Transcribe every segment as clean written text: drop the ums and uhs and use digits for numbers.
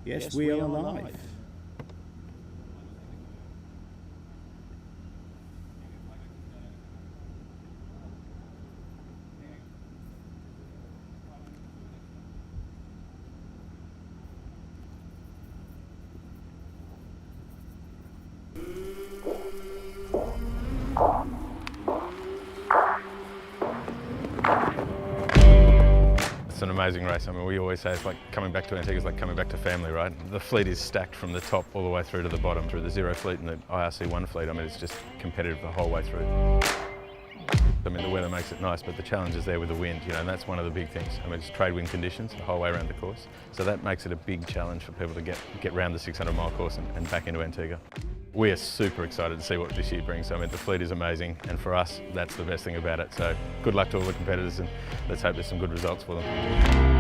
Yes, we are live. It's an amazing race. I mean, we always say it's like coming back to Antigua is like coming back to family, right? The fleet is stacked from the top all the way through to the bottom, through the Zero fleet and the IRC1 fleet. I mean, it's just competitive the whole way through. I mean, the weather makes it nice, but the challenge is there with the wind, you know, and that's one of the big things. I mean, it's trade wind conditions the whole way around the course. So that makes it a big challenge for people to get round the 600-mile course and back into Antigua. We are super excited to see what this year brings. I mean, the fleet is amazing, and for us, that's the best thing about it. So good luck to all the competitors, and let's hope there's some good results for them.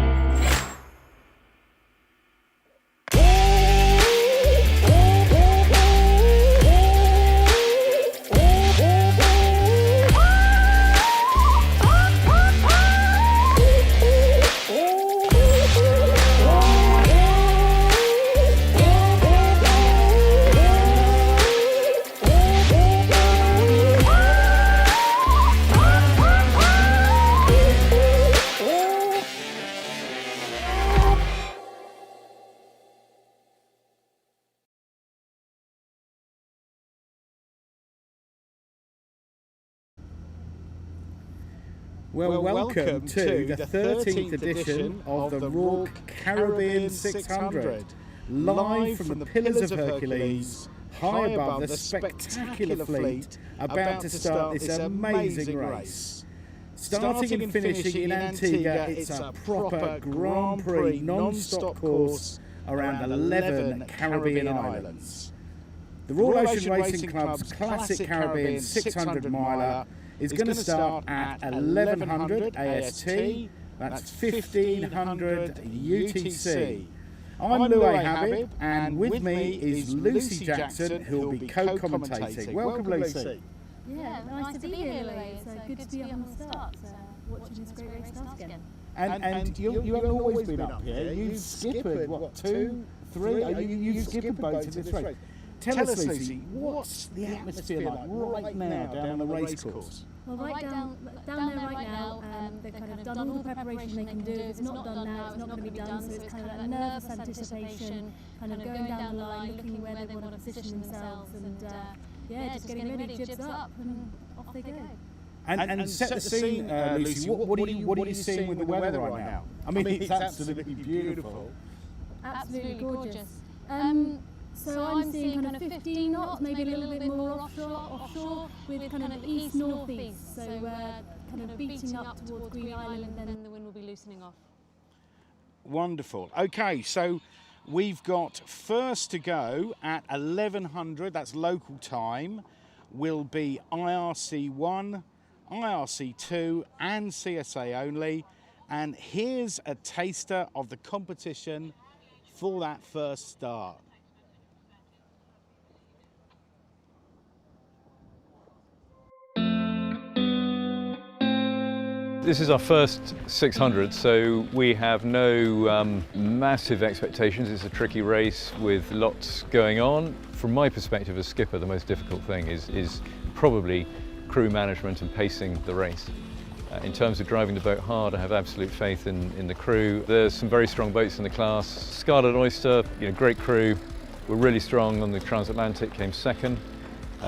Well, welcome to the 13th edition of the RORC Caribbean 600, live from the Pillars of Hercules, high above the spectacular fleet about to start this amazing race. Starting and finishing in Antigua, it's a proper Grand Prix non-stop course around 11 Caribbean islands. The Royal Ocean Racing Club's classic Caribbean 600 miler is going to start at 1100 AST, that's 1500 UTC. I'm Louis Habib, and with me is Lucy Jackson, who will be co-commentating. Welcome, Lucy. Yeah, nice to be here, Louis. It's good to be on the start, watching this great race start again. And you haven't always been up here. You've skippered, what, 2, 3? You've skippered boats in this race. Tell us, Lucy, what's the atmosphere like right now down the race course? Well, down there right now, they've kind of done all the preparation they can do. If it's not done now, it's not going to be done. So it's kind of that nervous anticipation, kind of going down the line, looking where they want to position themselves, and just getting ready, jibs up, and off they go. And set the scene, Lucy. What are you seeing with the weather right now? I mean, it's absolutely beautiful. Absolutely gorgeous. So I'm seeing kind of 15 knots, maybe a little bit more offshore with kind of east-northeast. So kind of beating up towards Green Island, and then the wind will be loosening off. Wonderful. Okay, so we've got first to go at 1100, that's local time, will be IRC1, IRC2 and CSA only. And here's a taster of the competition for that first start. This is our first 600, so we have no massive expectations. It's a tricky race with lots going on. From my perspective as skipper, the most difficult thing is probably crew management and pacing the race. In terms of driving the boat hard, I have absolute faith in the crew. There's some very strong boats in the class. Scarlet Oyster, great crew. We're really strong on the Transatlantic, came second.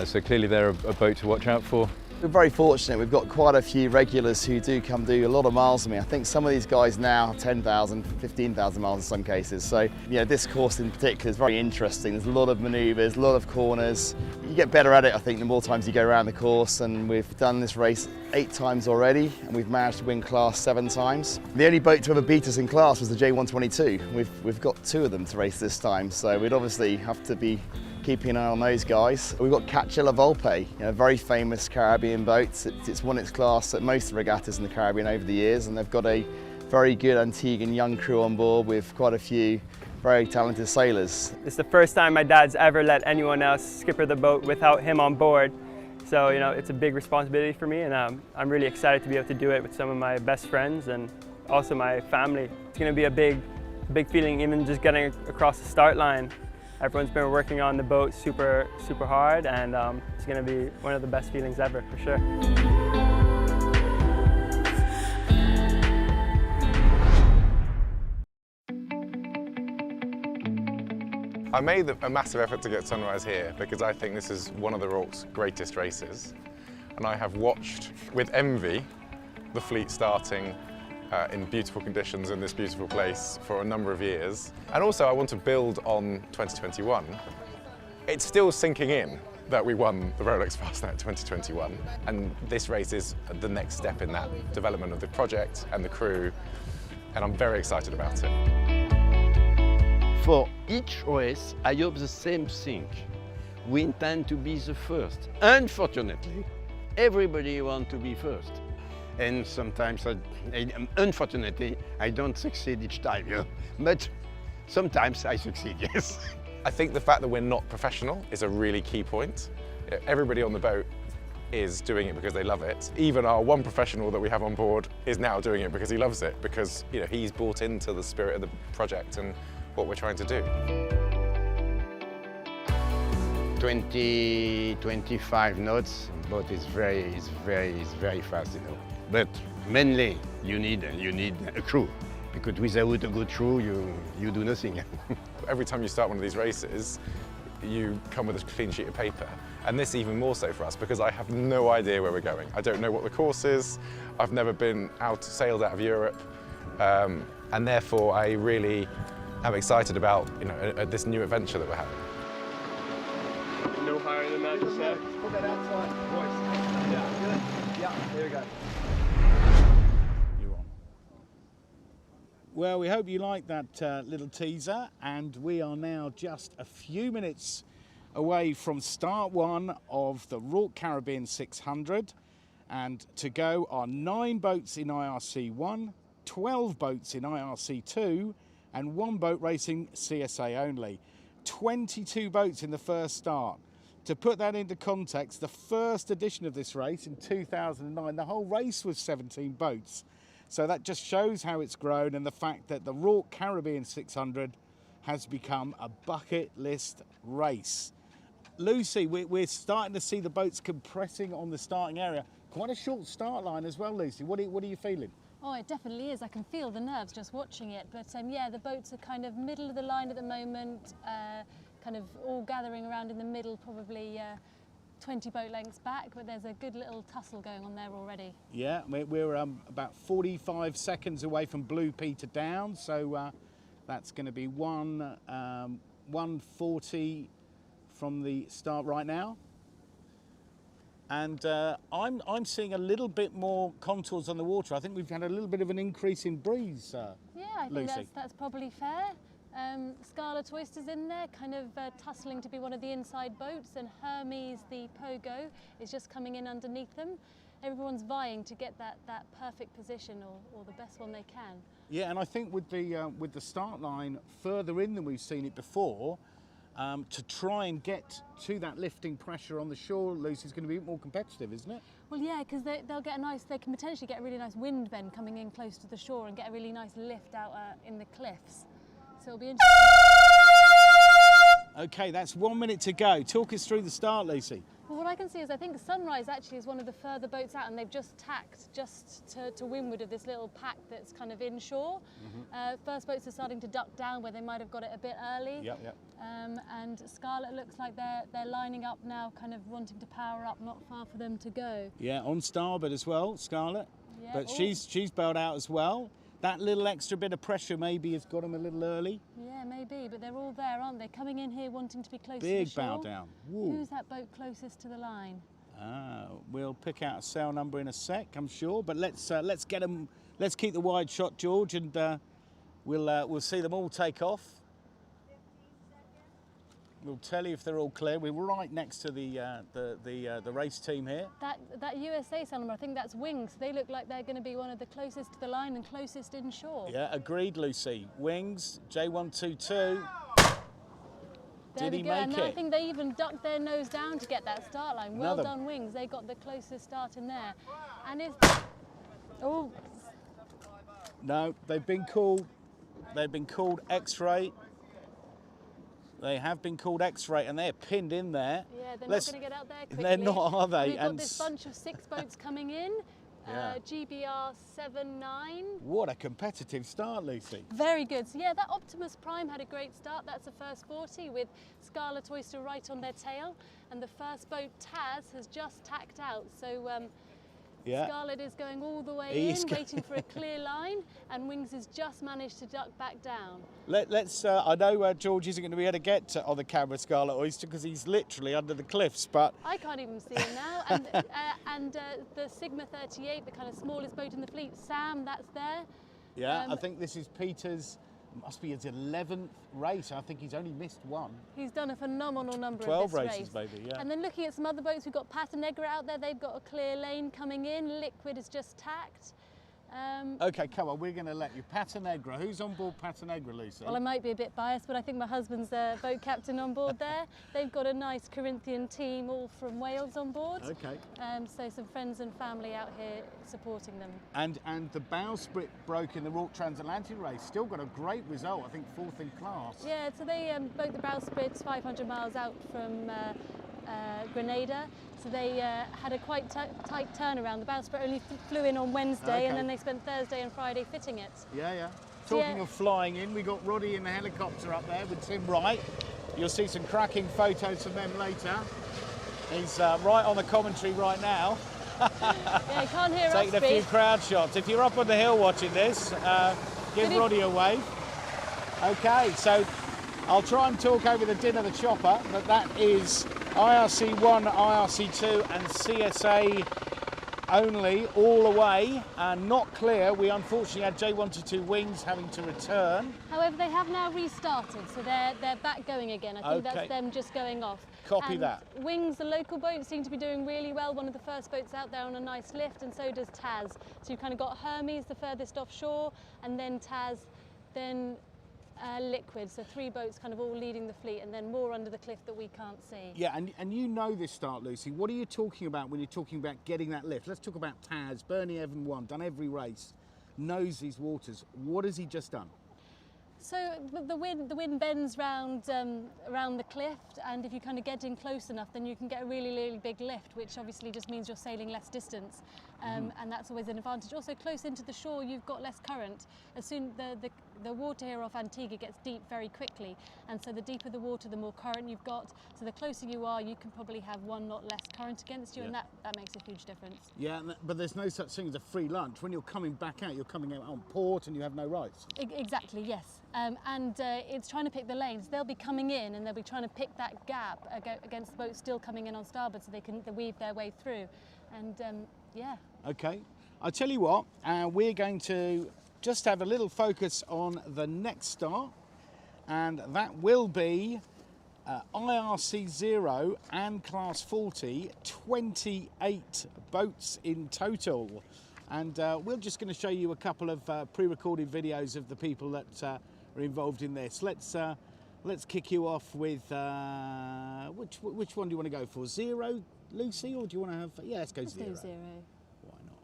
So clearly they're a boat to watch out for. We're very fortunate. We've got quite a few regulars who do come do a lot of miles with me. I think some of these guys now have 10,000, 15,000 miles in some cases. So, this course in particular is very interesting. There's a lot of manoeuvres, a lot of corners. You get better at it, I think, the more times you go around the course. And we've done this race 8 times already, and we've managed to win class 7 times. The only boat to ever beat us in class was the J122. We've got 2 of them to race this time, so we'd obviously have to be keeping an eye on those guys. We've got Cachilla Volpe, a very famous Caribbean boat. It's won its class at most regattas in the Caribbean over the years, and they've got a very good Antiguan young crew on board with quite a few very talented sailors. It's the first time my dad's ever let anyone else skipper the boat without him on board. So, it's a big responsibility for me, and I'm really excited to be able to do it with some of my best friends and also my family. It's going to be a big big feeling even just getting across the start line. Everyone's been working on the boat super hard, and it's going to be one of the best feelings ever, for sure. I made a massive effort to get sunrise here because I think this is one of the RORC's greatest races, and I have watched with envy the fleet starting in beautiful conditions in this beautiful place for a number of years. And also I want to build on 2021. It's still sinking in that we won the Rolex Fastnet 2021, and this race is the next step in that development of the project and the crew, and I'm very excited about it. For each race, I hope the same thing. We intend to be the first. Unfortunately, everybody wants to be first. And sometimes, unfortunately, I don't succeed each time, yeah. But sometimes I succeed, yes. I think the fact that we're not professional is a really key point. Everybody on the boat is doing it because they love it. Even our one professional that we have on board is now doing it because he loves it, because he's bought into the spirit of the project and what we're trying to do. 25 knots, boat is very fast, But mainly you need a crew, because without a good crew, you do nothing. Every time you start one of these races, you come with a clean sheet of paper. And this even more so for us, because I have no idea where we're going. I don't know what the course is. I've never been sailed out of Europe. And therefore I really am excited about this new adventure that we're having. No higher than that, just there. Put that outside, voice. Yeah, good. Yeah, there we go. You're on. Well, we hope you liked that little teaser, and we are now just a few minutes away from start one of the RORC Caribbean 600, and to go are 9 boats in IRC 1, 12 boats in IRC 2, and 1 boat racing CSA only. 22 boats in the first start. To put that into context, the first edition of this race in 2009, the whole race was 17 boats. So that just shows how it's grown, and the fact that the RORC Caribbean 600 has become a bucket list race. Lucy, we're starting to see the boats compressing on the starting area. Quite a short start line as well, Lucy. What are you feeling? Oh, it definitely is. I can feel the nerves just watching it. But yeah, the boats are kind of middle of the line at the moment, kind of all gathering around in the middle, probably 20 boat lengths back, but there's a good little tussle going on there already. Yeah, we're about 45 seconds away from Blue Peter down, so that's going to be 140 from the start right now. And I'm seeing a little bit more contours on the water. I think we've had a little bit of an increase in breeze, yeah, I think Lucy. that's probably fair. Scarlet Oyster's in there, kind of tussling to be one of the inside boats, and Hermes, the Pogo, is just coming in underneath them. Everyone's vying to get that perfect position, or the best one they can. Yeah, and I think with the start line further in than we've seen it before, to try and get to that lifting pressure on the shore, Lucy, is going to be a bit more competitive, isn't it? Well, yeah, because they can potentially get a really nice wind bend coming in close to the shore and get a really nice lift out in the cliffs. So it'll be interesting. Okay, that's 1 minute to go. Talk us through the start, Lucy. Well, what I can see is I think Sunrise actually is one of the further boats out, and they've just tacked just to windward of this little pack that's kind of inshore. First boats are starting to duck down where they might have got it a bit early. Yep. And Scarlet looks like they're lining up now, kind of wanting to power up, not far for them to go. Yeah, on starboard as well, Scarlet. Yeah, But she's bailed out as well. That little extra bit of pressure maybe has got them a little early. Yeah, maybe, but they're all there, aren't they? Coming in here wanting to be close to the Big shore. bow down. Woo. Who's that boat closest to the line? We'll pick out a sail number in a sec, I'm sure. But let's get them. Let's keep the wide shot, George, and we'll see them all take off. We'll tell you if they're all clear. We're right next to the race team here. That USA sail number, I think that's Wings. They look like they're going to be one of the closest to the line and closest inshore. Yeah, agreed, Lucy. Wings, J122. There Did we he go. make And it? I think they even ducked their nose down to get that start line. Well done, Wings. They got the closest start in there. And if... Oh. No, they've been called. They've been called X-Ray. They have been called X-Ray, and they're pinned in there. Yeah, they're not going to get out there quickly. They're not, are they? We've got this bunch of 6 boats coming in. Yeah. GBR 79. What a competitive start, Lucy. Very good. So yeah, that Optimus Prime had a great start. That's the first 40 with Scarlet Oyster right on their tail. And the first boat, Taz, has just tacked out. So Scarlet is going all the way in, waiting for a clear line, and Wings has just managed to duck back down. Let's. I know George isn't going to be able to get on the camera Scarlet Oyster because he's literally under the cliffs, but I can't even see him now. And the Sigma 38, the kind of smallest boat in the fleet, Sam, that's there. Yeah, I think this is Peter's. Must be his 11th race. I think he's only missed one. He's done a phenomenal number 12 of this races, race. maybe, yeah. And then looking at some other boats, we've got Pata Negra out there. They've got a clear lane coming in. Liquid is just tacked. Okay, come on, we're going to let you. Pata Negra. Who's on board Pata Negra, Lucy? Well, I might be a bit biased, but I think my husband's boat captain on board there. They've got a nice Corinthian team, all from Wales, on board. Okay. So some friends and family out here supporting them. And the bowsprit broke in the RORC Transatlantic race. Still got a great result, I think 4th in class. Yeah, so they broke the bowsprit 500 miles out from Grenada. So they had a quite tight turnaround. The bowsprit only flew in on Wednesday, and then they spent Thursday and Friday fitting it. Yeah, yeah. Talking of flying in, we got Roddy in the helicopter up there with Tim Wright. You'll see some cracking photos from them later. He's right on the commentary right now. Yeah, you can't hear us. Taking a few crowd shots. If you're up on the hill watching this, give Roddy a wave. Okay, so I'll try and talk over the din of the chopper, but that is IRC1, IRC2 and CSA only, all the way, and not clear. We unfortunately had J122 Wings having to return. However, they have now restarted, so they're back going again. I think that's them just going off. Copy that. Wings, the local boat, seem to be doing really well. One of the first boats out there on a nice lift, and so does Taz. So you've kind of got Hermes, the furthest offshore, and then Taz, then Liquid, so 3 boats kind of all leading the fleet, and then more under the cliff that we can't see. Yeah, and you know this start, Lucy. What are you talking about when you're talking about getting that lift? Let's talk about Taz. Bernie Evan won, done every race, knows these waters. What has he just done? So the wind bends around the cliff, and if you kind of get in close enough, then you can get a really, really big lift, which obviously just means you're sailing less distance, and that's always an advantage. Also, close into the shore, you've got less current. As soon the water here off Antigua gets deep very quickly, and so the deeper the water, the more current you've got. So the closer you are, you can probably have 1 knot less current against you, and that makes a huge difference. Yeah, but there's no such thing as a free lunch. When you're coming back out, you're coming out on port, and you have no rights. Exactly, yes. And it's trying to pick the lanes. They'll be coming in, and they'll be trying to pick that gap against the boats still coming in on starboard, so they can weave their way through. And yeah. Okay, I'll tell you what. We're going to just have a little focus on the next start, and that will be IRC 0 and Class 40, 28 boats in total. And we're just going to show you a couple of pre-recorded videos of the people that are involved in this. Let's kick you off with which one do you want to go for? 0, Lucy, or do you want to have? Yeah, let's go 0. Let's go 0. Why not?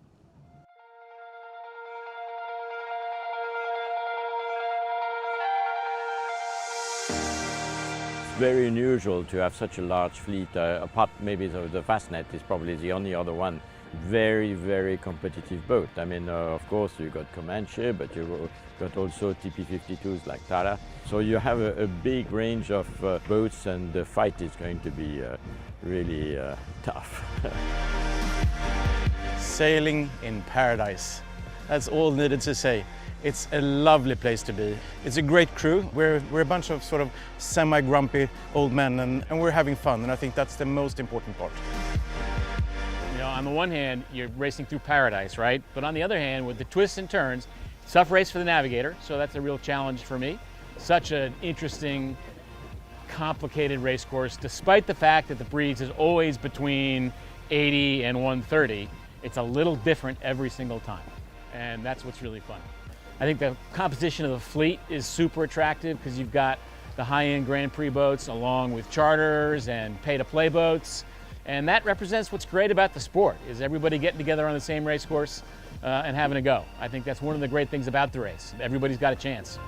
It's very unusual to have such a large fleet. Apart maybe the Fastnet is probably the only other one. Very, very competitive boat. I mean, of course, you got Comanche, but you got also TP52s like Tara. So you have a big range of boats, and the fight is going to be really tough. Sailing in paradise. That's all needed to say. It's a lovely place to be. It's a great crew. We're a bunch of sort of semi-grumpy old men, and we're having fun, and I think that's the most important part. You know, on the one hand, you're racing through paradise, right? But on the other hand, with the twists and turns, tough race for the navigator, so that's a real challenge for me. Such an interesting, complicated race course, despite the fact that the breeze is always between 80 and 130. It's a little different every single time, and that's what's really fun. I think the composition of the fleet is super attractive because you've got the high-end Grand Prix boats along with charters and pay-to-play boats. And that represents what's great about the sport, is everybody getting together on the same race course, and having a go. I think that's one of the great things about the race. Everybody's got a chance.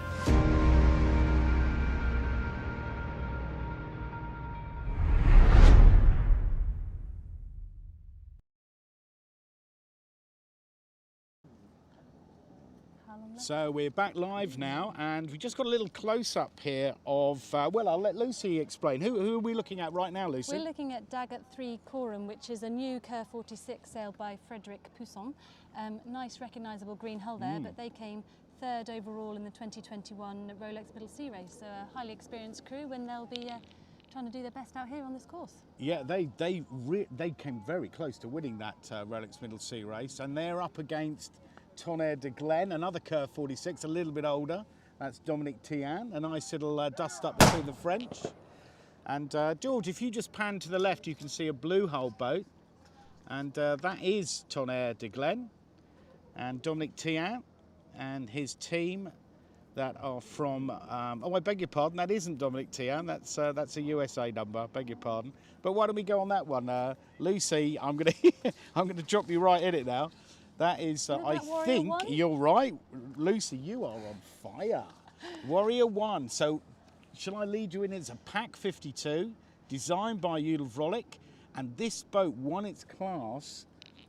So we're back live now, and we just got a little close-up here of, well, I'll let Lucy explain. Who are we looking at right now, Lucy? We're looking at Daggett 3 Coram, which is a new Kerr 46 sailed by Frederick Pousson. Nice recognisable green hull there, but they came third overall in the 2021 Rolex Middle Sea race. So a highly experienced crew, and they'll be trying to do their best out here on this course. Yeah, they came very close to winning that Rolex Middle Sea race, and they're up against Tonnerre de Glen, another Kerr 46, a little bit older. That's Dominic Tian, a nice little dust up between the French. And George, if you just pan to the left, you can see a blue hull boat, and that is Tonnerre de Glen, and Dominic Tian and his team that are from, oh, I beg your pardon, that isn't Dominic Tian, that's a USA number, beg your pardon. But why don't we go on that one? Lucy, I'm gonna drop you right in it now. That is, I think, you're right. Lucy, you are on fire. Warrior 1. So, shall I lead you in? It's a Pack 52, designed by Udall Vrolic, and this boat won its class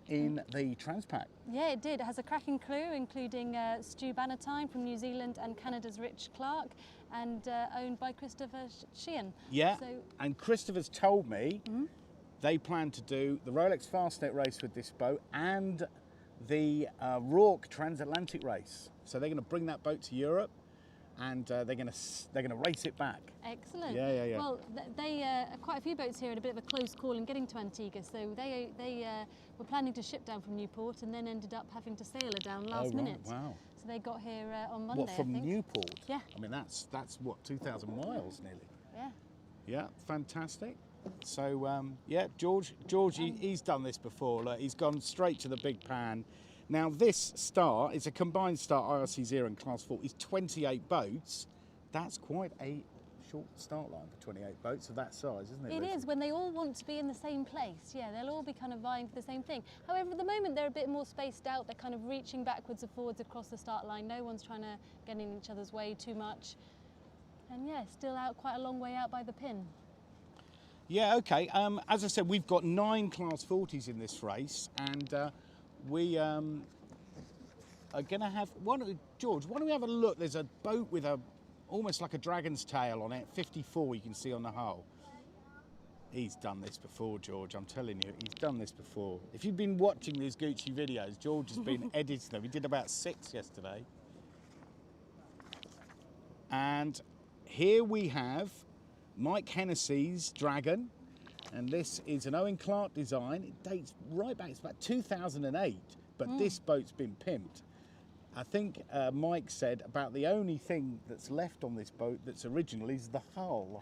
in the Transpac. Yeah, it did. It has a cracking crew, including Stu Bannatyne from New Zealand and Canada's Rich Clark, and owned by Christopher Sheehan. Yeah, and Christopher's told me they plan to do the Rolex Fastnet race with this boat and the RORC transatlantic race. So they're going to bring that boat to Europe, and they're going to race it back. Excellent. Yeah. Well, they quite a few boats here had a bit of a close call in getting to Antigua. So they were planning to ship down from Newport, and then ended up having to sail her down last minute. Wow. So they got here on Monday. What, from I think. Newport? Yeah. I mean, that's what, 2,000 miles nearly. Yeah. Yeah, fantastic. So yeah, George, he's done this before. Look, he's gone straight to the big pan. Now this start is a combined start IRC 0 and Class 4. It's 28 boats. That's quite a short start line for 28 boats of that size, isn't it? It is, when they all want to be in the same place. Yeah, they'll all be kind of vying for the same thing. However, at the moment they're a bit more spaced out. They're kind of reaching backwards and forwards across the start line. No one's trying to get in each other's way too much. And yeah, still out quite a long way out by the pin. Yeah, okay. As I said, we've got 9 Class 40s in this race, and we are going to have George, why don't we have a look? There's a boat with almost like a dragon's tail on it, 54 you can see on the hull. He's done this before, George, I'm telling you, he's done this before. If you've been watching these Gucci videos, George has been editing them. He did about 6 yesterday. And here we have Mike Hennessy's Dragon, and this is an Owen Clark design. It dates right back, it's about 2008, but this boat's been pimped. I think Mike said about the only thing that's left on this boat that's original is the hull.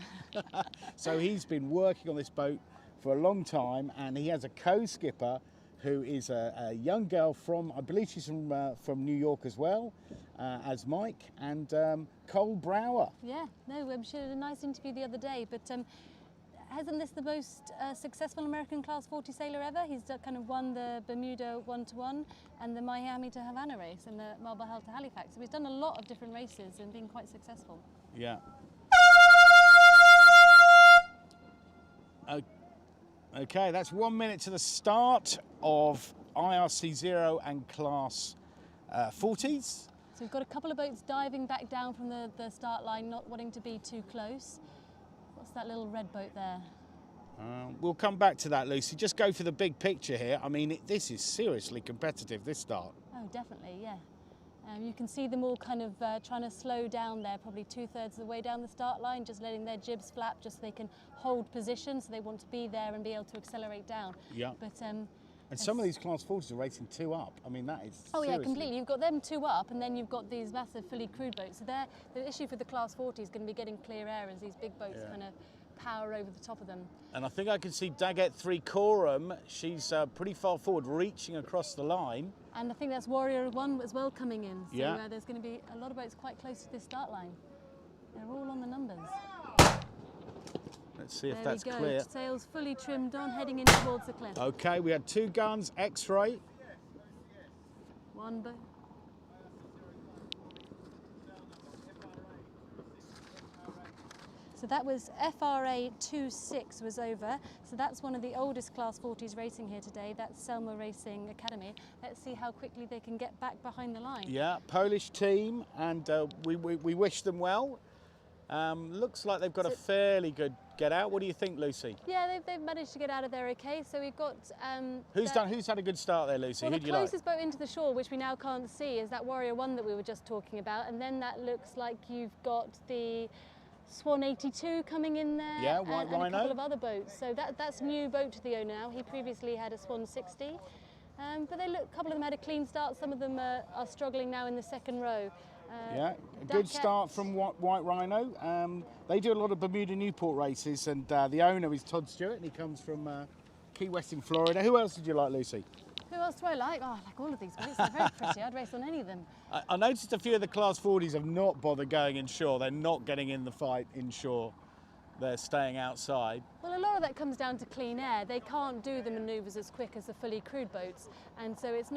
So he's been working on this boat for a long time, and he has a co-skipper who is a young girl from, I believe she's from New York as well, as Mike, and Cole Brower. Yeah, no, she had a nice interview the other day, but hasn't this the most successful American Class 40 sailor ever? He's kind of won the Bermuda 1-to-1 and the Miami to Havana race and the Marblehead to Halifax. So he's done a lot of different races and been quite successful. Yeah. Okay, that's 1 minute to the start of IRC 0 and Class 40s. So we've got a couple of boats diving back down from the start line, not wanting to be too close. What's that little red boat there? We'll come back to that, Lucy. Just go for the big picture here. I mean, this is seriously competitive, this start. Oh, definitely, yeah. You can see them all kind of trying to slow down there, probably 2/3 of the way down the start line, just letting their jibs flap just so they can hold position, so they want to be there and be able to accelerate down. Yeah. But and some of these Class 40s are racing 2 up. I mean, that is Oh seriously... yeah, completely. You've got them 2 up, and then you've got these massive fully crewed boats. So the issue for the Class 40 is going to be getting clear air as these big boats kind of power over the top of them. And I think I can see Daggett 3 Coram. She's pretty far forward, reaching across the line. And I think that's Warrior 1 as well coming in. So yeah. There's going to be a lot of boats quite close to this start line. They're all on the numbers. Let's see if that's clear. Sails fully trimmed on, heading in towards the cliff. Okay, we had 2 guns, X-ray. One boat. So that was FRA 26 was over. So that's one of the oldest Class 40s racing here today. That's Selma Racing Academy. Let's see how quickly they can get back behind the line. Yeah, Polish team, and we wish them well. Looks like they've got a fairly good get out. What do you think, Lucy? Yeah, they've managed to get out of there okay. So we've got... Who's had a good start there, Lucy? Well, Who the do you like? closest boat into the shore, which we now can't see, is that Warrior 1 that we were just talking about. And then that looks like you've got the Swan 82 coming in there, yeah, White Rhino, and a couple of other boats. So that's a new boat to the owner now. He previously had a Swan 60, but a couple of them had a clean start. Some of them are struggling now in the second row. Yeah, a good start from White Rhino. They do a lot of Bermuda Newport races, and the owner is Todd Stewart, and he comes from Key West in Florida. Who else did you like, Lucy? Who else do I like? Oh, I like all of these boats. They're very pretty. I'd race on any of them. I noticed a few of the Class 40s have not bothered going inshore. They're not getting in the fight inshore. They're staying outside. Well, a lot of that comes down to clean air. They can't do the manoeuvres as quick as the fully crewed boats, and so it's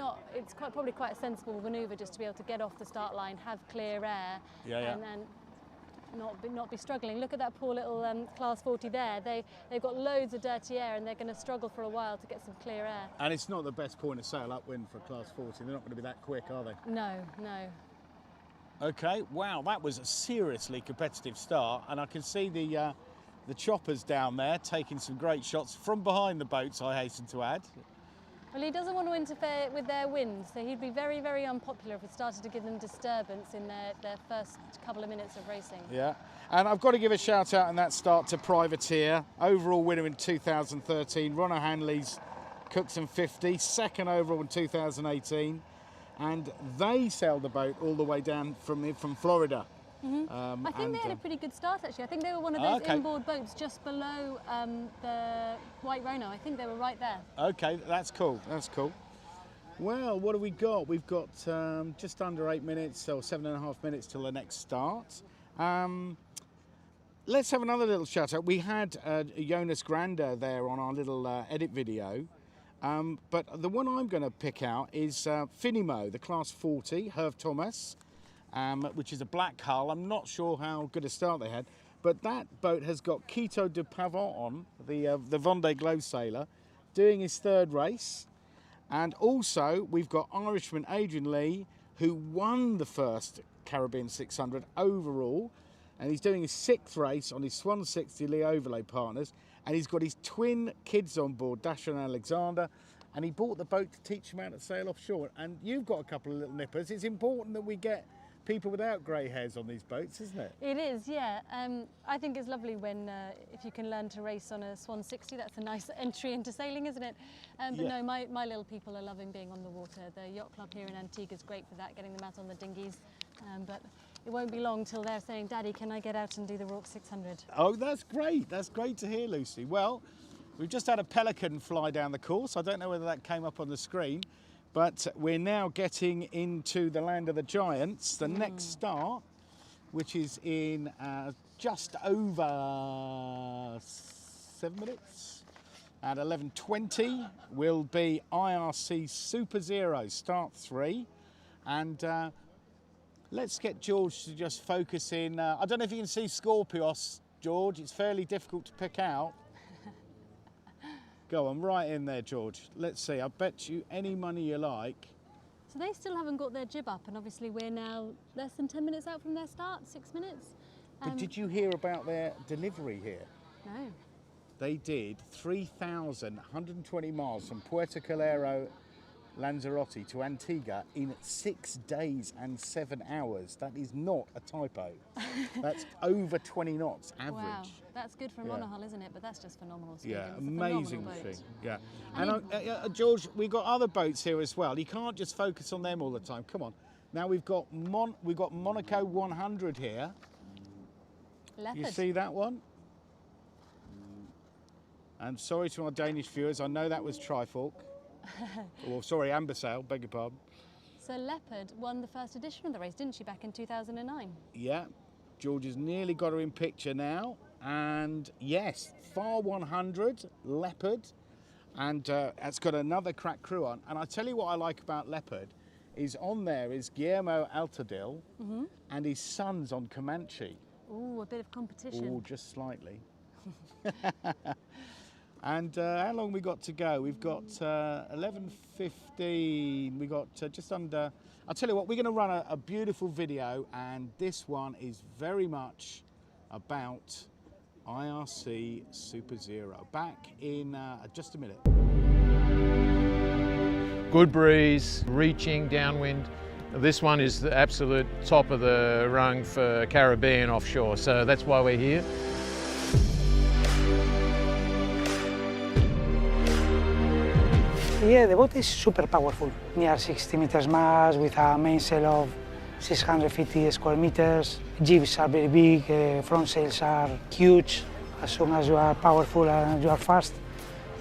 probably quite a sensible manoeuvre just to be able to get off the start line, have clear air, and not be struggling. Look at that poor little Class 40 there. They've got loads of dirty air, and they're going to struggle for a while to get some clear air. And it's not the best point of sail upwind for a Class 40. They're not going to be that quick, are they? No, no. Okay, wow, that was a seriously competitive start, and I can see the choppers down there taking some great shots from behind the boats, I hasten to add. Well, he doesn't want to interfere with their wind, so he'd be very, very unpopular if it started to give them disturbance in their first couple of minutes of racing. Yeah, and I've got to give a shout out in that start to Privateer, overall winner in 2013, Ronald Hanley's Cookson 50, second overall in 2018, and they sailed the boat all the way down from Florida. Mm-hmm. I think they had a pretty good start, actually. I think they were one of those inboard boats just below the White Rhino. I think they were right there. Okay, that's cool. That's cool. Well, what have we got? We've got just under 8 minutes, or 7.5 minutes till the next start. Let's have another little shout out. We had Jonas Grander there on our little edit video. But the one I'm going to pick out is Finimo, the Class 40, Herv Thomas. Which is a black hull. I'm not sure how good a start they had, but that boat has got Quito de Pavon on, the Vendée Globe sailor, doing his third race. And also we've got Irishman Adrian Lee, who won the first Caribbean 600 overall, and he's doing his sixth race on his Swan 60 Lee Overlay partners, and he's got his twin kids on board, Dasha and Alexander, and he bought the boat to teach them how to sail offshore. And you've got a couple of little nippers. It's important that we get people without grey hairs on these boats, isn't it? It is, yeah. I think it's lovely when if you can learn to race on a Swan 60. That's a nice entry into sailing, isn't it? But no, my little people are loving being on the water. The yacht club here in Antigua is great for that, getting them out on the dinghies. But it won't be long till they're saying, "Daddy, can I get out and do the RORC 600?" Oh, that's great. That's great to hear, Lucy. Well, we've just had a pelican fly down the course. I don't know whether that came up on the screen. But we're now getting into the land of the giants, the next start, which is in just over 7 minutes. At 11:20 will be IRC Super Zero, start 3. And let's get George to just focus in. I don't know if you can see Scorpios, George. It's fairly difficult to pick out. Go on, right in there, George. Let's see, I bet you any money you like. So they still haven't got their jib up, and obviously we're now less than 10 minutes out from their start, 6 minutes. But did you hear about their delivery here? No. They did 3,120 miles from Puerto Calero, Lanzarote to Antigua in 6 days and 7 hours. That is not a typo. That's over 20 knots average. Wow, that's good for a monohull, isn't it? But that's just phenomenal speed. Yeah, amazing thing. Yeah. And George, we've got other boats here as well. You can't just focus on them all the time. Come on. Now we've got Monaco 100 here. Leopard. You see that one? I'm sorry to our Danish viewers. I know that was Trifork. Oh, sorry, Ambersail, beg your pardon. So Leopard won the first edition of the race, didn't she, back in 2009? Yeah, George has nearly got her in picture now. And yes, Far 100, Leopard. And it's got another crack crew on. And I tell you what I like about Leopard is on there is Guillermo Altadil and his son's on Comanche. Ooh, a bit of competition. Oh, just slightly. And how long we got to go? We've got 11:15. We got just under. I'll tell you what, we're going to run a beautiful video, and this one is very much about IRC Super Zero. Back in just a minute. Good breeze, reaching downwind. This one is the absolute top of the rung for Caribbean offshore, so that's why we're here. Yeah, the boat is super powerful, near 60 meters mass with a mainsail of 650 square meters. Jibs are very big, front sails are huge. As soon as you are powerful and you are fast,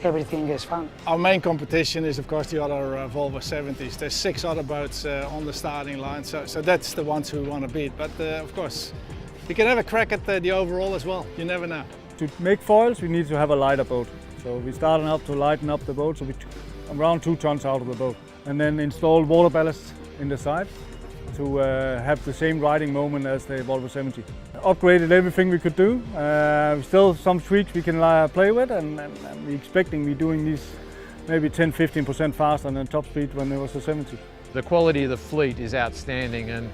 everything is fun. Our main competition is of course the other Volvo 70s. There's 6 other boats on the starting line, so that's the ones who we want to beat. But of course, you can have a crack at the overall as well, you never know. To make foils we need to have a lighter boat. So we're starting up to lighten up the boat, so we around 2 tons out of the boat. And then install water ballast in the side to have the same riding moment as the Volvo 70. Upgraded everything we could do. Still some tweaks we can play with, and we're expecting we're doing these maybe 10-15% faster than top speed when there was a 70. The quality of the fleet is outstanding, and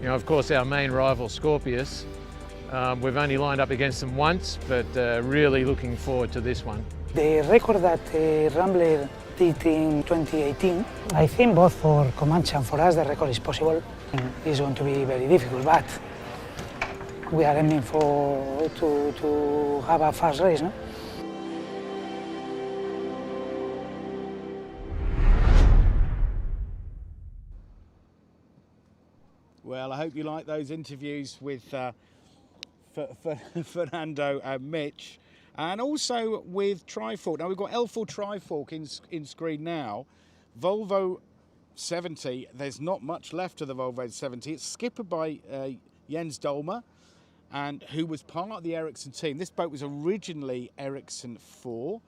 you know, of course our main rival Scorpius, we've only lined up against them once, but really looking forward to this one. The record that Rambler did in 2018, I think both for Comanche and for us the record is possible. It's going to be very difficult, but we are aiming to have a fast race, no? Well, I hope you like those interviews with Fernando and Mitch. And also with Trifork. Now we've got L4 Trifork in screen now. Volvo 70, there's not much left of the Volvo 70. It's skippered by Jens Dolmer, and who was part of the Ericsson team. This boat was originally Ericsson 4,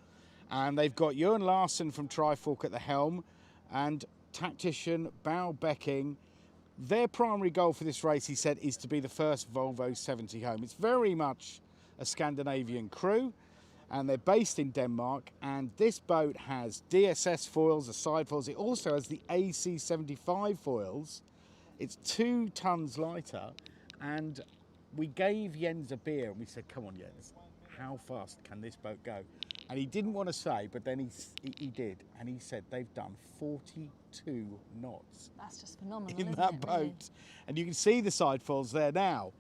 and they've got Johan Larsson from Trifork at the helm, and tactician Bao Becking. Their primary goal for this race, he said, is to be the first Volvo 70 home. It's very much a Scandinavian crew, and they're based in Denmark, and this boat has DSS foils, the side foils. It also has the AC75 foils. It's 2 tons lighter, and we gave Jens a beer and we said, come on Jens, how fast can this boat go? And he didn't want to say, but then he did, and he said they've done 42 knots. That's just phenomenal, in isn't that it, boat. really? And you can see the side foils there now.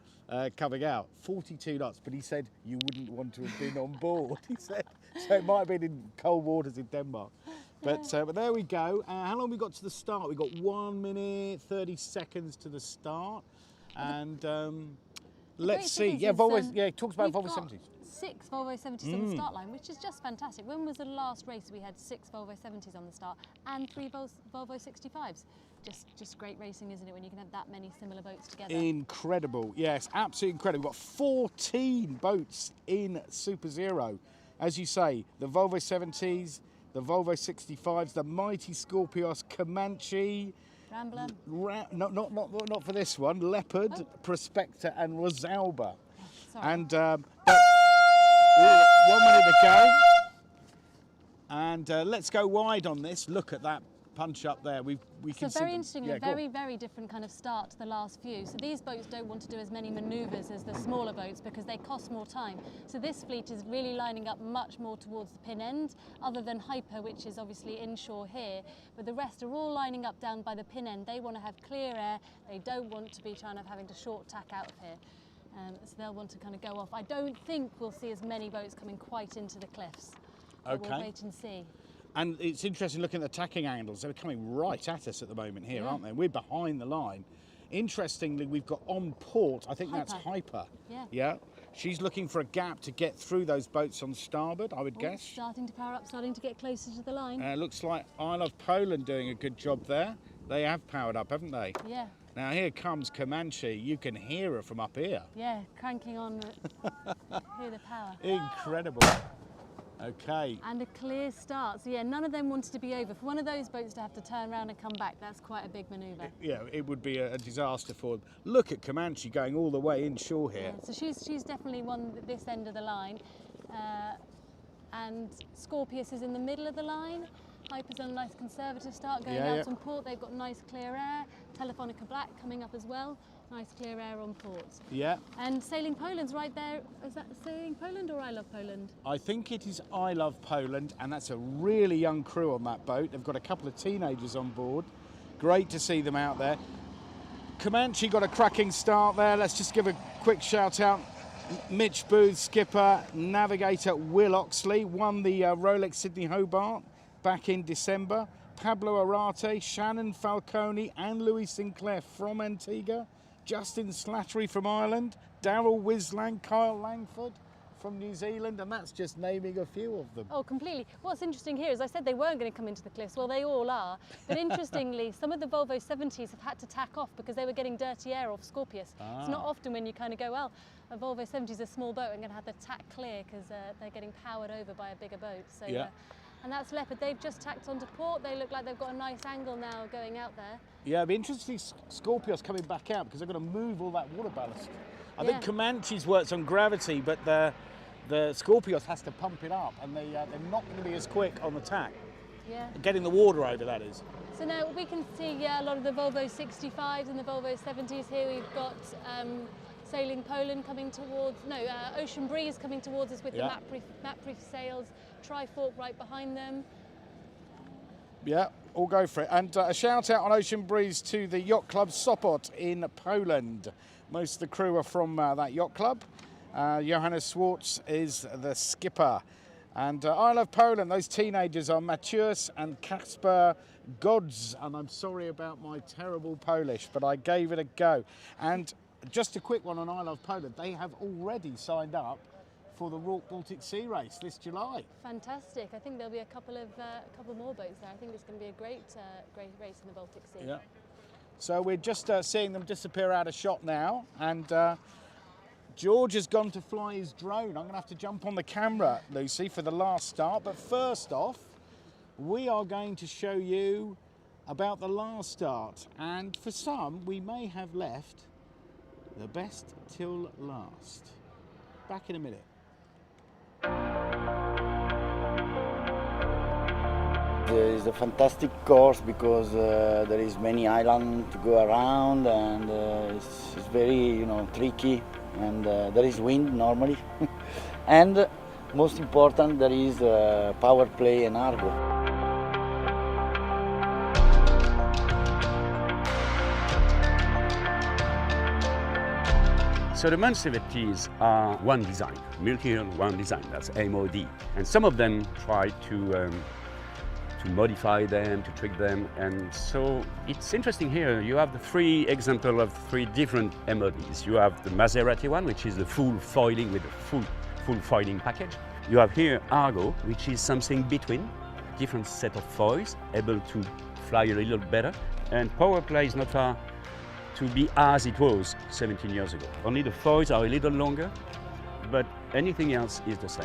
Coming out, 42 knots, but he said you wouldn't want to have been on board. He said, so it might have been in cold waters in Denmark. But there we go. How long we got to the start? We got 1 minute, 30 seconds to the start. And let's see. Yeah, Volvo, yeah, it talks about Volvo 70s. 6 Volvo 70s on the start line, which is just fantastic. When was the last race we had 6 Volvo 70s on the start and 3 Volvo 65s? Just great racing, isn't it, when you can have that many similar boats together? Incredible, yes, absolutely incredible. We've got 14 boats in Super Zero. As you say, the Volvo 70s, the Volvo 65s, the mighty Scorpios, Comanche, Rambler. Not for this one, Leopard, Prospector and Rosalba. Sorry. And 1 minute to go. And let's go wide on this. Look at that punch up there. We can see. So very interestingly, very different kind of start to the last few. So these boats don't want to do as many manoeuvres as the smaller boats because they cost more time. So this fleet is really lining up much more towards the pin end, other than Hyper, which is obviously inshore here. But the rest are all lining up down by the pin end. They want to have clear air. They don't want to be having to short tack out of here. So they'll want to kind of go off. I don't think we'll see as many boats coming quite into the cliffs. But we'll wait and see. And it's interesting looking at the tacking angles. They're coming right at us at the moment here, aren't they? We're behind the line. Interestingly, we've got on port, I think that's Hyper. Yeah. She's looking for a gap to get through those boats on starboard, I would guess. Starting to power up, starting to get closer to the line. Looks like Isle of Poland doing a good job there. They have powered up, haven't they? Yeah. Now here comes Comanche. You can hear her from up here. Yeah, cranking on, hear the power. Incredible. Okay. And a clear start. So yeah, none of them wanted to be over. For one of those boats to have to turn around and come back, that's quite a big manoeuvre. Yeah, it would be a disaster for them. Look at Comanche going all the way inshore here. Yeah, so she's definitely won this end of the line. And Scorpius is in the middle of the line. Hyper's done a nice conservative start going out on port. They've got nice clear air. Telefonica Black coming up as well. Nice clear air on port. Yeah. And Sailing Poland's right there. Is that Sailing Poland or I Love Poland? I think it is I Love Poland, and that's a really young crew on that boat. They've got a couple of teenagers on board. Great to see them out there. Comanche got a cracking start there. Let's just give a quick shout out. Mitch Booth, skipper, navigator Will Oxley, won the Rolex Sydney Hobart back in December. Pablo Arate, Shannon Falcone and Louis Sinclair from Antigua. Justin Slattery from Ireland. Darryl Wislang, Kyle Langford from New Zealand, and that's just naming a few of them. Oh, completely. What's interesting here is I said they weren't going to come into the cliffs. Well, they all are. But interestingly, some of the Volvo 70s have had to tack off because they were getting dirty air off Scorpius. It's not often when you kind of go, well, a Volvo 70 is a small boat, I'm going to have the tack clear because they're getting powered over by a bigger boat. So, and that's Leopard. They've just tacked onto port. They look like they've got a nice angle now going out there. Yeah, it'd be interesting to see Scorpius coming back out because they're going to move all that water ballast. I think Comanche's works on gravity, but the Scorpius has to pump it up, and they're not going to be as quick on the tack. Yeah. Getting the water over, that is. So now we can see a lot of the Volvo 65s and the Volvo 70s here. We've got Sailing Poland coming towards, Ocean Breeze coming towards us with the map proof sails, Trifork right behind them. Yeah, all go for it. And a shout out on Ocean Breeze to the yacht club Sopot in Poland. Most of the crew are from that yacht club. Johannes Swartz is the skipper. And I Love Poland, those teenagers are Matthias and Kasper Godz. And I'm sorry about my terrible Polish, but I gave it a go. And just a quick one on I Love Poland. They have already signed up for the RORC Baltic Sea Race this July. Fantastic. I think there'll be a couple more boats there. I think it's going to be a great race in the Baltic Sea. Yeah. So we're just seeing them disappear out of shot now, and George has gone to fly his drone. I'm going to have to jump on the camera, Lucy, for the last start. But first off, we are going to show you about the last start. And for some, we may have left the best till last. Back in a minute. It's a fantastic course because there is many islands to go around, and it's very tricky, and there is wind normally. And most important, there is power play and Argo. So the municipalities are one design, multi-hull one design, that's MOD. And some of them try to modify them, to trick them. And so it's interesting here, you have the three examples of three different MODs. You have the Maserati one, which is the full foiling with a full foiling package. You have here Argo, which is something between, different set of foils, able to fly a little better. And power play is not far to be as it was 17 years ago. Only the foils are a little longer, but anything else is the same.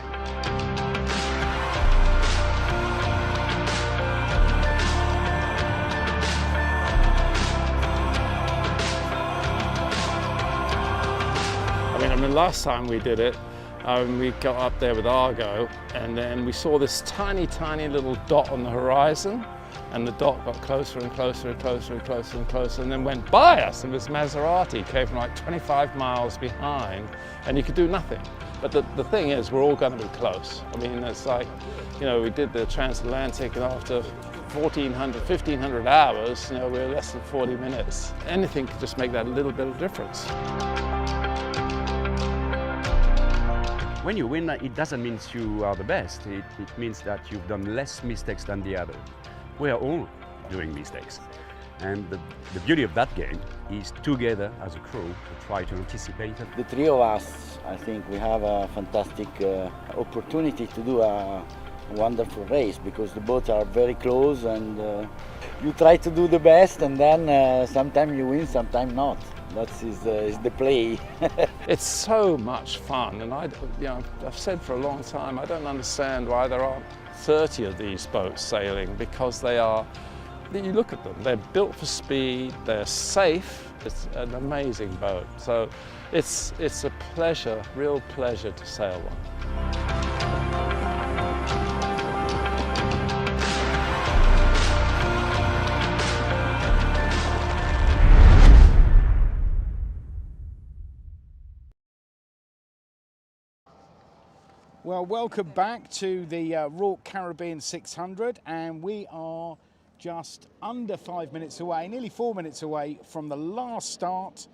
I mean, last time we did it, we got up there with Argo, and then we saw this tiny, tiny little dot on the horizon, and the dot got closer and closer and closer and closer and closer, and then went by us, and this Maserati came from like 25 miles behind, and you could do nothing. But the thing is, we're all going to be close. I mean, it's like, we did the transatlantic, and after 1,500 hours, we were less than 40 minutes. Anything could just make that a little bit of difference. When you win, it doesn't mean you are the best. It means that you've done less mistakes than the other. We are all doing mistakes. And the beauty of that game is together as a crew to try to anticipate it. The three of us, I think we have a fantastic opportunity to do a wonderful race because the boats are very close, and you try to do the best, and then sometimes you win, sometimes not. is the play. It's so much fun, and I've said for a long time I don't understand why there aren't 30 of these boats sailing, because you look at them, they're built for speed, they're safe, it's an amazing boat. So it's a pleasure, real pleasure to sail one. Well, welcome back to the RORC Caribbean 600, and we are just under 5 minutes away, nearly 4 minutes away from the last start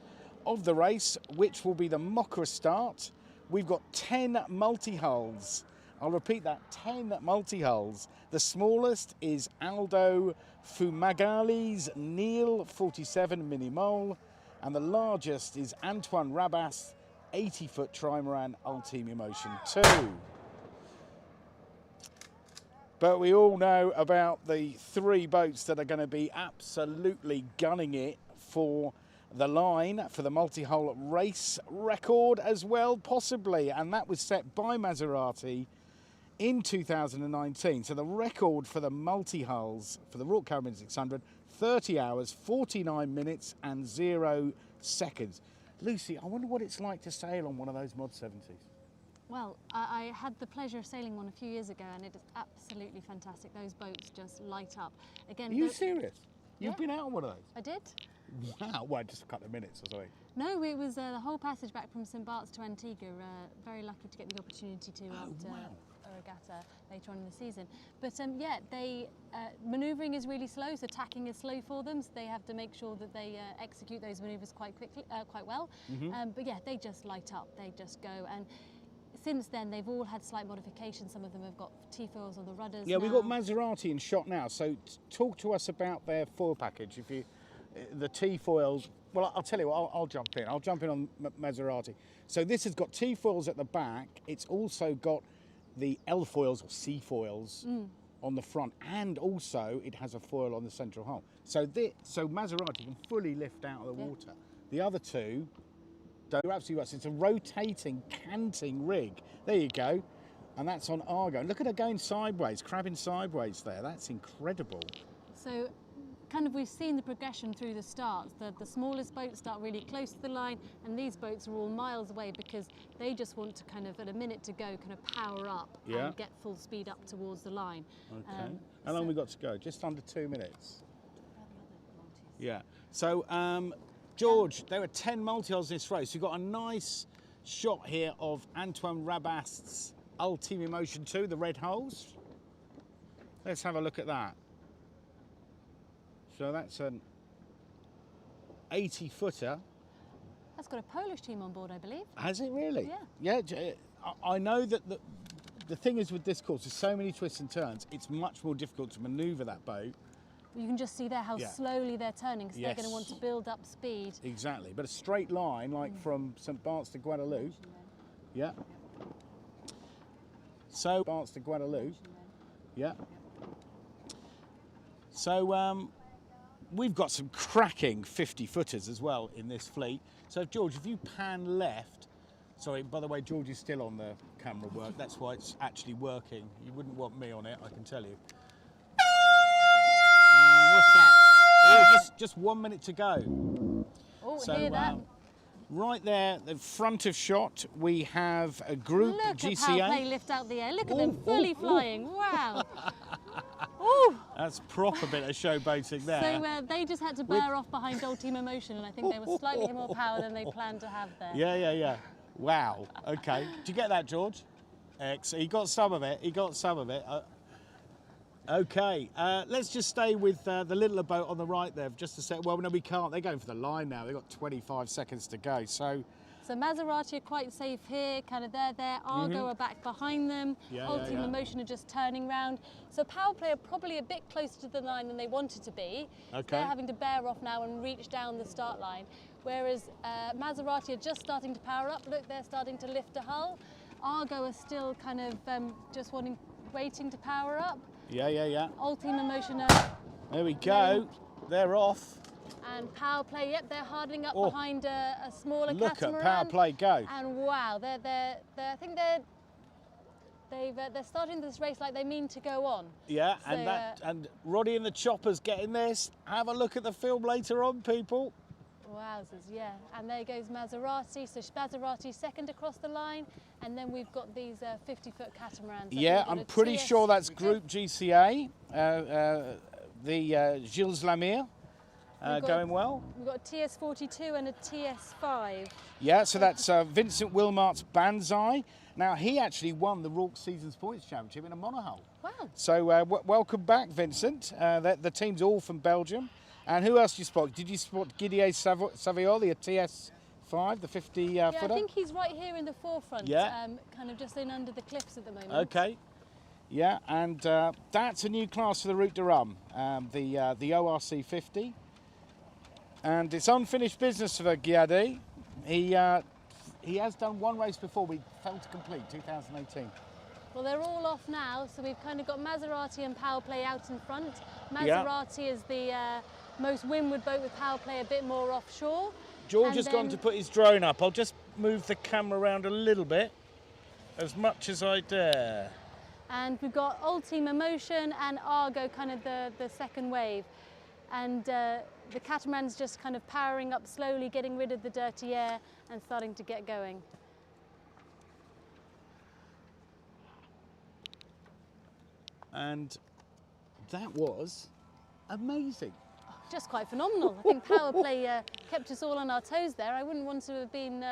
of the race, which will be the Mokra start. We've got 10 multi-hulls. I'll repeat that, 10 multi-hulls. The smallest is Aldo Fumagali's Neil 47 Minimol, and the largest is Antoine Rabas 80-foot trimaran Ultima Motion 2. But we all know about the 3 boats that are going to be absolutely gunning it for the line, for the multi-hull race record as well, possibly. And that was set by Maserati in 2019. So the record for the multi-hulls for the RORC Caribbean 600, 30 hours, 49 minutes and 0 seconds. Lucy, I wonder what it's like to sail on one of those Mod 70s. Well, I had the pleasure of sailing one a few years ago, and it is absolutely fantastic. Those boats just light up. Again, Are you serious? You've been out on one of those? I did. Wow, well, just a couple of minutes or something. No, it was the whole passage back from St Bart's to Antigua. Very lucky to get the opportunity to a regatta later on in the season. But yeah, manoeuvring is really slow, so tacking is slow for them. So they have to make sure that they execute those manoeuvres quite quickly, quite well. But yeah, they just light up. They just go. And since then, they've all had slight modifications. Some of them have got T-foils on the rudders. Yeah, we've got Maserati in shot now. So talk to us about their foil package. The T-foils. Well, I'll tell you what, I'll jump in. I'll jump in on Maserati. So this has got T-foils at the back. It's also got the L-foils or C-foils on the front, and also it has a foil on the central hull. So Maserati can fully lift out of the water. The other two, you're absolutely right. So it's a rotating, canting rig. There you go. And that's on Argo. Look at her going sideways, crabbing sideways there. That's incredible. So kind of we've seen the progression through the starts. The smallest boats start really close to the line, and these boats are all miles away because they just want to kind of, at a minute to go, kind of power up and get full speed up towards the line. Okay. How long have we got to go? Just under 2 minutes. Yeah. So, George, there were 10 multi-hulls in this race. You've got a nice shot here of Antoine Rabast's Ultima Motion 2, the red hulls. Let's have a look at that. So that's an 80-footer. That's got a Polish team on board, I believe. Has it really? Yeah. Yeah, I know that the thing is with this course, there's so many twists and turns, it's much more difficult to manoeuvre that boat. You can just see there how slowly they're turning, because they're going to want to build up speed. Exactly, but a straight line, like from St Bart's to Guadeloupe. Yeah. So, Bart's to Guadeloupe. Yeah. So, we've got some cracking 50-footers as well in this fleet. So, George, if you pan left, sorry, by the way, George is still on the camera work. That's why it's actually working. You wouldn't want me on it, I can tell you. What's that? Oh, just 1 minute to go. Oh, hear that. Right there, the front of shot, we have a group GCA. Look at how they lift out the air. Look at them fully flying. Wow. Ooh. That's proper bit of showboating there. So they just had to bear off behind Ultima Motion, and I think they were slightly more power than they planned to have there. Yeah. Wow. Okay. Did you get that, George? He got some of it. Okay, let's just stay with the littler boat on the right there for just a sec. Well, no, we can't. They're going for the line now. They've got 25 seconds to go. So Maserati are quite safe here, kind of there. Argo are back behind them. Ultima Motion are just turning round. So Power Play are probably a bit closer to the line than they wanted to be. Okay. So they're having to bear off now and reach down the start line. Whereas Maserati are just starting to power up. Look, they're starting to lift a hull. Argo are still kind of just waiting to power up. Yeah. Ultima Motion there we go. They're off. And Power Play, yep, they're hardening up behind a smaller Look catamaran. at Power Play go. And wow, I think they're starting this race like they mean to go on. Yeah, So, and Roddy and the Chopper's getting this. Have a look at the film later on, people. Wowzers, yeah. And there goes Maserati. So Maserati second across the line. And then we've got these 50-foot catamarans. Yeah, I'm pretty sure that's Group GCA. The Gilles Lamire going well. We've got a TS42 and a TS5. Yeah, so that's Vincent Wilmart's Banzai. Now, he actually won the RORC Seasons Points Championship in a monohull. Wow. So welcome back, Vincent. The team's all from Belgium. And who else did you spot? Did you spot Didier Savioli, a TS5, the 50-footer? Yeah, I think he's right here in the forefront, kind of just in under the cliffs at the moment. Okay. Yeah, and that's a new class for the Route de Rhum, the ORC 50. And it's unfinished business for Guiadi. He has done one race before, we failed to complete, 2018. Well, they're all off now, so we've kind of got Maserati and Power Play out in front. Maserati is the most windward boat with Power Play a bit more offshore. George has gone to put his drone up. I'll just move the camera around a little bit, as much as I dare. And we've got Old Team Emotion and Argo, kind of the second wave. And the catamaran's just kind of powering up slowly, getting rid of the dirty air and starting to get going. And that was amazing. Just quite phenomenal. I think Power Play kept us all on our toes there. I wouldn't want to have been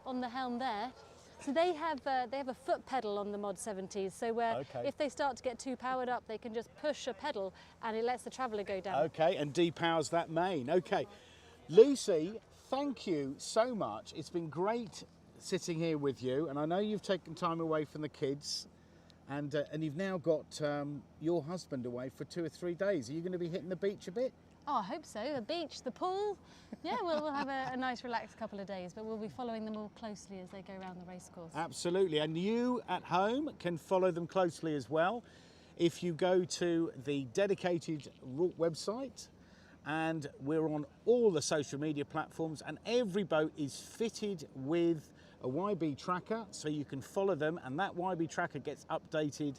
on the helm there. So they have a foot pedal on the Mod 70s. So if they start to get too powered up, they can just push a pedal and it lets the traveller go down. Okay, and depowers that main. Okay, Lucy, thank you so much. It's been great sitting here with you, and I know you've taken time away from the kids. And you've now got your husband away for 2 or 3 days. Are you going to be hitting the beach a bit? Oh, I hope so. The beach, the pool. Yeah, we'll have a nice relaxed couple of days, but we'll be following them all closely as they go around the racecourse. Absolutely. And you at home can follow them closely as well. If you go to the dedicated RORC website, and we're on all the social media platforms, and every boat is fitted with a YB tracker, so you can follow them, and that YB tracker gets updated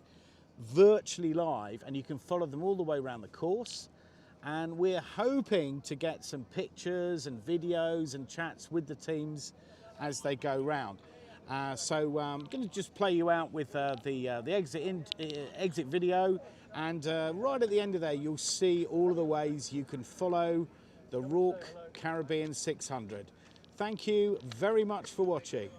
virtually live, and you can follow them all the way around the course. And we're hoping to get some pictures and videos and chats with the teams as they go round. So I'm going to just play you out with the exit video, and right at the end of there you'll see all of the ways you can follow the RORC Caribbean 600. Thank you very much for watching.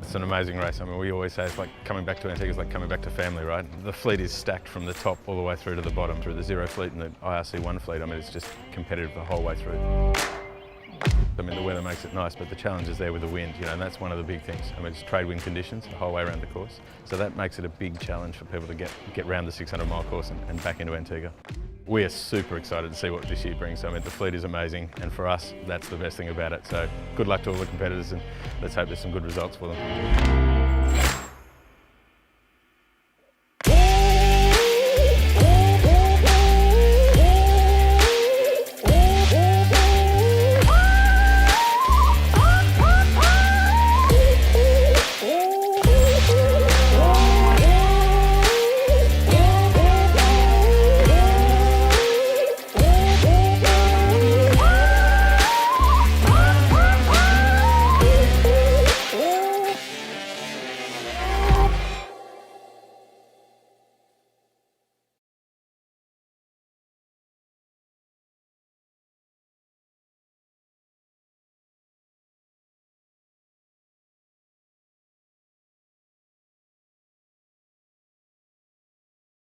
It's an amazing race. I mean, we always say it's like coming back to Antigua is like coming back to family, right? The fleet is stacked from the top all the way through to the bottom, through the Zero fleet and the IRC1 fleet. I mean, it's just competitive the whole way through. I mean, the weather makes it nice, but the challenge is there with the wind, you know, and that's one of the big things. I mean, it's trade wind conditions the whole way around the course. So that makes it a big challenge for people to get round the 600-mile course and back into Antigua. We are super excited to see what this year brings. I mean, the fleet is amazing, and for us, that's the best thing about it. So good luck to all the competitors, and let's hope there's some good results for them.